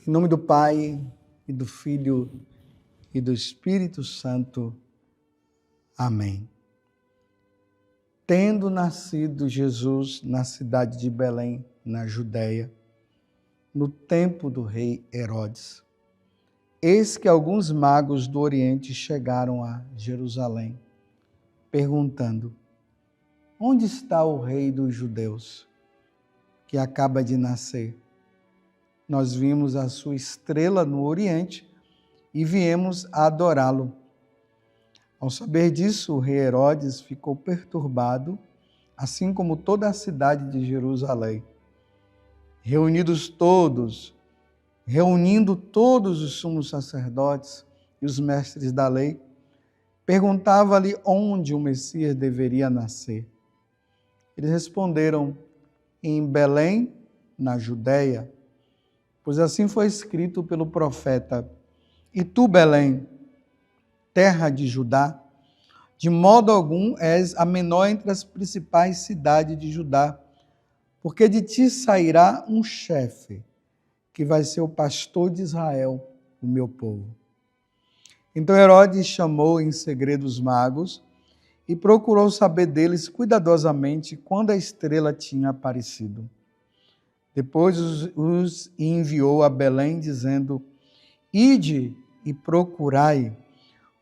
Em nome do Pai, e do Filho, e do Espírito Santo. Amém. Tendo nascido Jesus na cidade de Belém, na Judéia, no tempo do rei Herodes, eis que alguns magos do Oriente chegaram a Jerusalém, perguntando: onde está o rei dos judeus, que acaba de nascer? Nós vimos a sua estrela no Oriente e viemos a adorá-lo. Ao saber disso, o rei Herodes ficou perturbado, assim como toda a cidade de Jerusalém. Reunindo todos os sumos sacerdotes e os mestres da lei, perguntava-lhe onde o Messias deveria nascer. Eles responderam: em Belém, na Judéia, pois assim foi escrito pelo profeta: e tu, Belém, terra de Judá, de modo algum és a menor entre as principais cidades de Judá, porque de ti sairá um chefe, que vai ser o pastor de Israel, o meu povo. Então Herodes chamou em segredo os magos e procurou saber deles cuidadosamente quando a estrela tinha aparecido. Depois os enviou a Belém, dizendo: ide e procurai,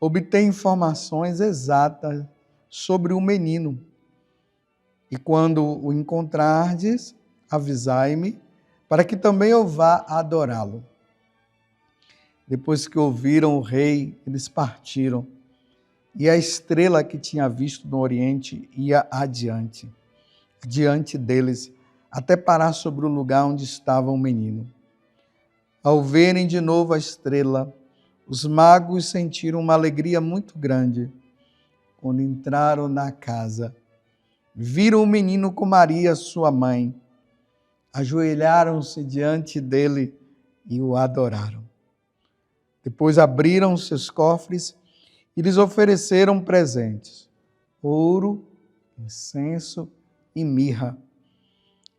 obter informações exatas sobre o menino. E quando o encontrardes, avisai-me, para que também eu vá adorá-lo. Depois que ouviram o rei, eles partiram, e a estrela que tinha visto no Oriente ia diante deles, até parar sobre o lugar onde estava o menino. Ao verem de novo a estrela, os magos sentiram uma alegria muito grande. Quando entraram na casa, viram o menino com Maria, sua mãe, ajoelharam-se diante dele e o adoraram. Depois abriram seus cofres e lhes ofereceram presentes: ouro, incenso e mirra.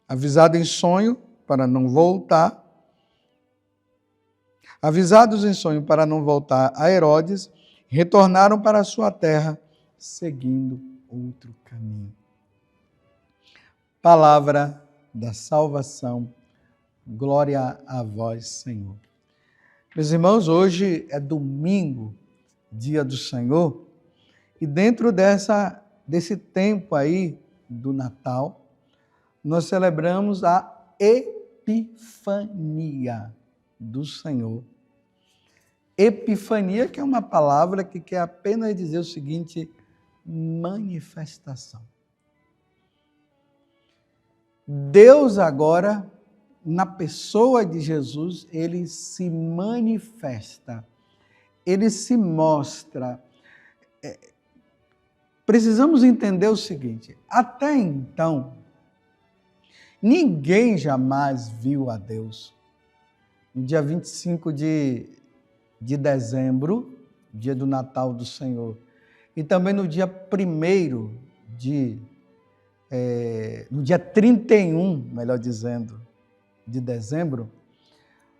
Avisados em sonho para não voltar a Herodes, retornaram para a sua terra, seguindo outro caminho. Palavra da salvação. Glória a vós, Senhor. Meus irmãos, hoje é domingo, dia do Senhor, e dentro desse tempo aí do Natal, nós celebramos a Epifania do Senhor. Epifania, que é uma palavra que quer apenas dizer o seguinte: manifestação. Deus agora, na pessoa de Jesus, ele se manifesta, ele se mostra. Precisamos entender o seguinte: até então, ninguém jamais viu a Deus. No dia 25 de dezembro, dia do Natal do Senhor, e também no dia 1º no dia 31, melhor dizendo, de dezembro,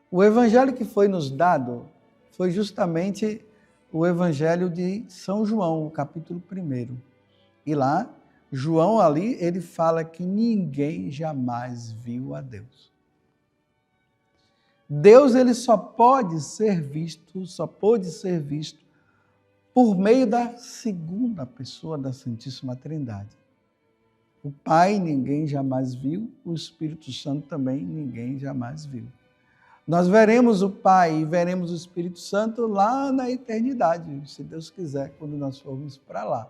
o evangelho que foi nos dado foi justamente o evangelho de São João, o capítulo 1. E lá, João ali, ele fala que ninguém jamais viu a Deus. Deus, ele só pôde ser visto por meio da segunda pessoa da Santíssima Trindade. O Pai ninguém jamais viu, o Espírito Santo também ninguém jamais viu. Nós veremos o Pai e veremos o Espírito Santo lá na eternidade, se Deus quiser, quando nós formos para lá.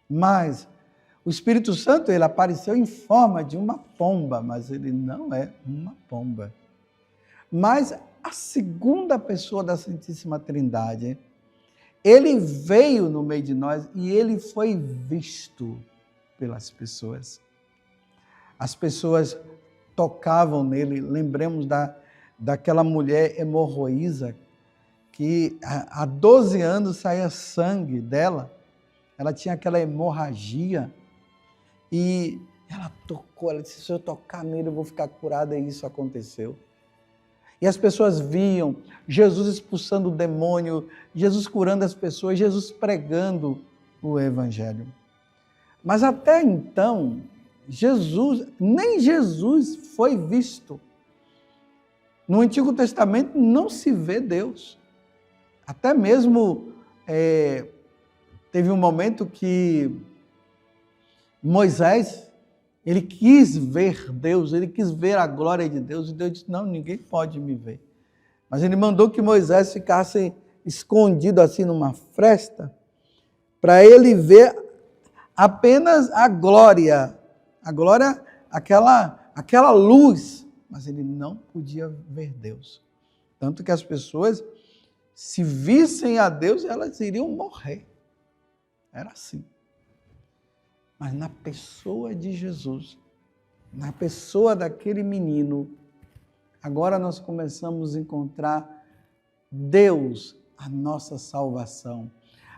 Mas o Espírito Santo, ele apareceu em forma de uma pomba, mas ele não é uma pomba. Mas a segunda pessoa da Santíssima Trindade, ele veio no meio de nós e ele foi visto pelas pessoas. As pessoas tocavam nele. Lembremos daquela mulher hemorroísa que há 12 anos saía sangue dela ela tinha aquela hemorragia e ela tocou, ela disse, se eu tocar nele eu vou ficar curada, e isso aconteceu. E as pessoas viam Jesus expulsando o demônio, Jesus curando as pessoas, Jesus pregando o Evangelho. Mas até então, nem Jesus foi visto. No Antigo Testamento não se vê Deus. Até mesmo teve um momento que Moisés, ele quis ver Deus, ele quis ver a glória de Deus, e Deus disse, não, ninguém pode me ver. Mas ele mandou que Moisés ficasse escondido assim numa fresta, para ele ver apenas a glória, aquela luz, mas ele não podia ver Deus. Tanto que as pessoas, se vissem a Deus, elas iriam morrer. Era assim. Mas na pessoa de Jesus, na pessoa daquele menino, agora nós começamos a encontrar Deus, a nossa salvação.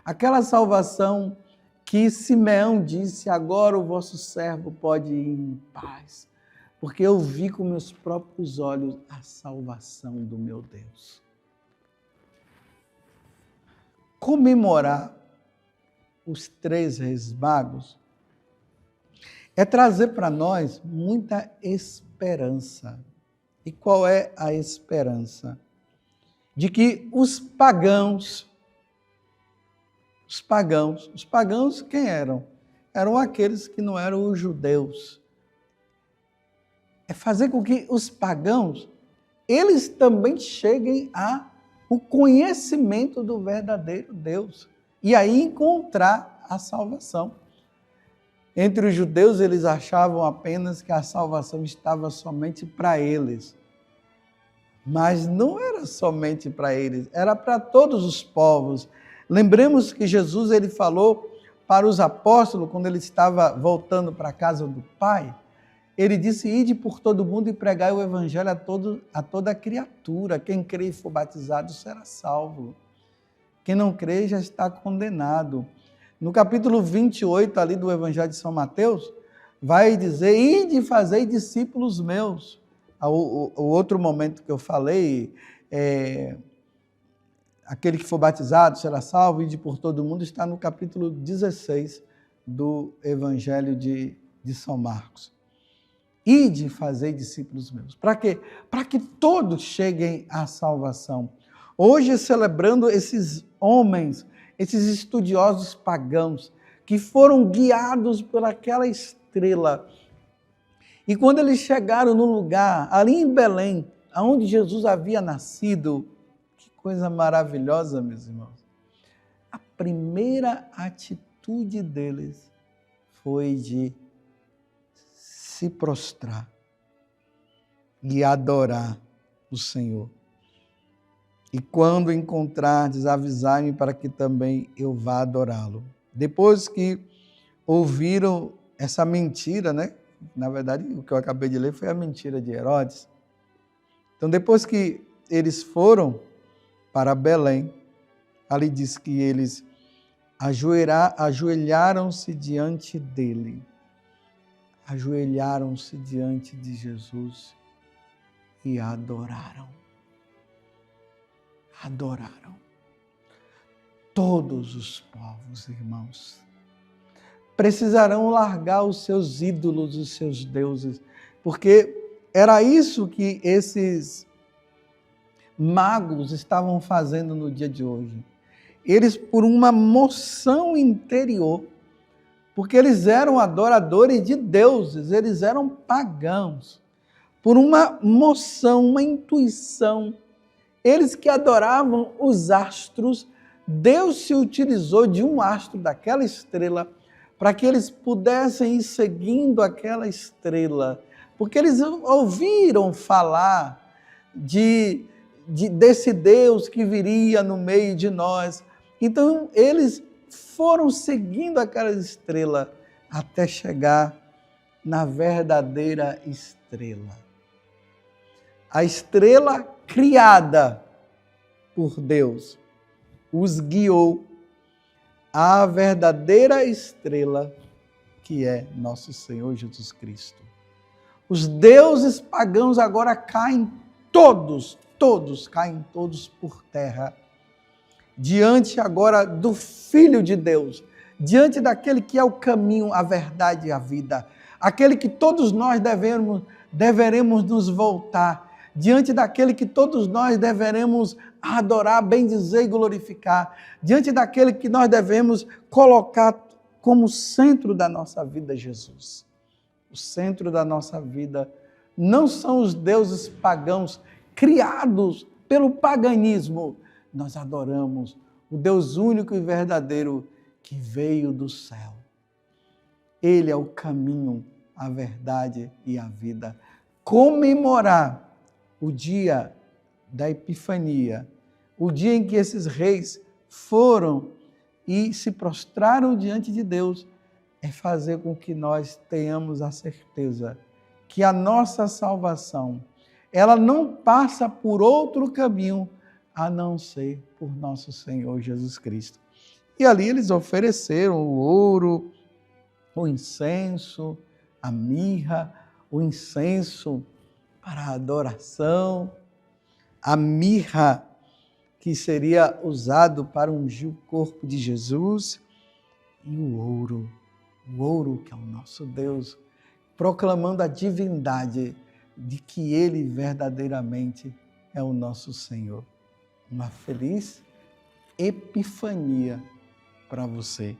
Aquela salvação que Simeão disse, agora o vosso servo pode ir em paz, porque eu vi com meus próprios olhos a salvação do meu Deus. Comemorar os 3 reis magos é trazer para nós muita esperança. E qual é a esperança? De que os pagãos quem eram? Eram aqueles que não eram os judeus. É fazer com que os pagãos, eles também cheguem ao conhecimento do verdadeiro Deus. E aí encontrar a salvação. Entre os judeus, eles achavam apenas que a salvação estava somente para eles. Mas não era somente para eles, era para todos os povos. Lembremos que Jesus ele falou para os apóstolos, quando ele estava voltando para a casa do Pai, ele disse, ide por todo mundo e pregai o evangelho a toda criatura. Quem crê e for batizado será salvo. Quem não crê já está condenado. No capítulo 28 ali do Evangelho de São Mateus, vai dizer, ide e fazei discípulos meus. O outro momento que eu falei, aquele que for batizado será salvo, ide por todo mundo, está no capítulo 16 do Evangelho de São Marcos. Ide e fazei discípulos meus. Para quê? Para que todos cheguem à salvação. Hoje, celebrando esses homens, esses estudiosos pagãos, que foram guiados por aquela estrela. E quando eles chegaram no lugar, ali em Belém, onde Jesus havia nascido, que coisa maravilhosa, meus irmãos. A primeira atitude deles foi de se prostrar e adorar o Senhor. E quando encontrardes, avisai-me para que também eu vá adorá-lo. Depois que ouviram essa mentira, né? Na verdade, o que eu acabei de ler foi a mentira de Herodes. Então, depois que eles foram para Belém, ali diz que eles ajoelharam-se diante dele. Ajoelharam-se diante de Jesus e adoraram. Adoraram. Todos os povos, irmãos, precisarão largar os seus ídolos, os seus deuses, porque era isso que esses magos estavam fazendo no dia de hoje. Eles, por uma moção interior, porque eles eram adoradores de deuses, eles eram pagãos, por uma moção, uma intuição, eles que adoravam os astros, Deus se utilizou de um astro, daquela estrela, para que eles pudessem ir seguindo aquela estrela, porque eles ouviram falar desse Deus que viria no meio de nós. Então, eles foram seguindo aquela estrela até chegar na verdadeira estrela. A estrela criada por Deus os guiou à verdadeira estrela que é nosso Senhor Jesus Cristo. Os deuses pagãos agora caem todos caem todos por terra. Diante agora do Filho de Deus, diante daquele que é o caminho, a verdade e a vida, aquele que todos nós deveremos nos voltar, diante daquele que todos nós deveremos adorar, bendizer e glorificar, diante daquele que nós devemos colocar como centro da nossa vida, Jesus. O centro da nossa vida não são os deuses pagãos criados pelo paganismo. Nós adoramos o Deus único e verdadeiro que veio do céu. Ele é o caminho, a verdade e a vida. Comemorar o dia da Epifania, o dia em que esses reis foram e se prostraram diante de Deus, é fazer com que nós tenhamos a certeza que a nossa salvação, ela não passa por outro caminho a não ser por nosso Senhor Jesus Cristo. E ali eles ofereceram o ouro, o incenso, a mirra, o incenso para a adoração, a mirra que seria usado para ungir o corpo de Jesus, e o ouro que é o nosso Deus, proclamando a divindade de que Ele verdadeiramente é o nosso Senhor. Uma feliz epifania para você.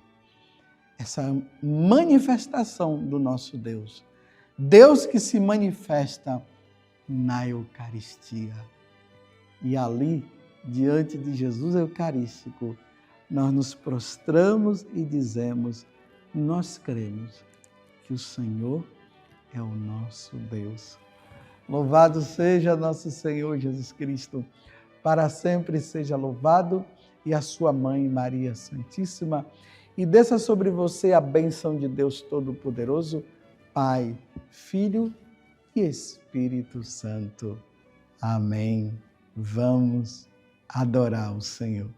Essa manifestação do nosso Deus. Deus que se manifesta na Eucaristia. E ali, diante de Jesus Eucarístico, nós nos prostramos e dizemos: nós cremos que o Senhor é o nosso Deus. Louvado seja nosso Senhor Jesus Cristo, para sempre seja louvado, e a sua mãe Maria Santíssima, e desça sobre você a bênção de Deus Todo-Poderoso, Pai, Filho e Espírito Santo. Amém. Vamos adorar o Senhor.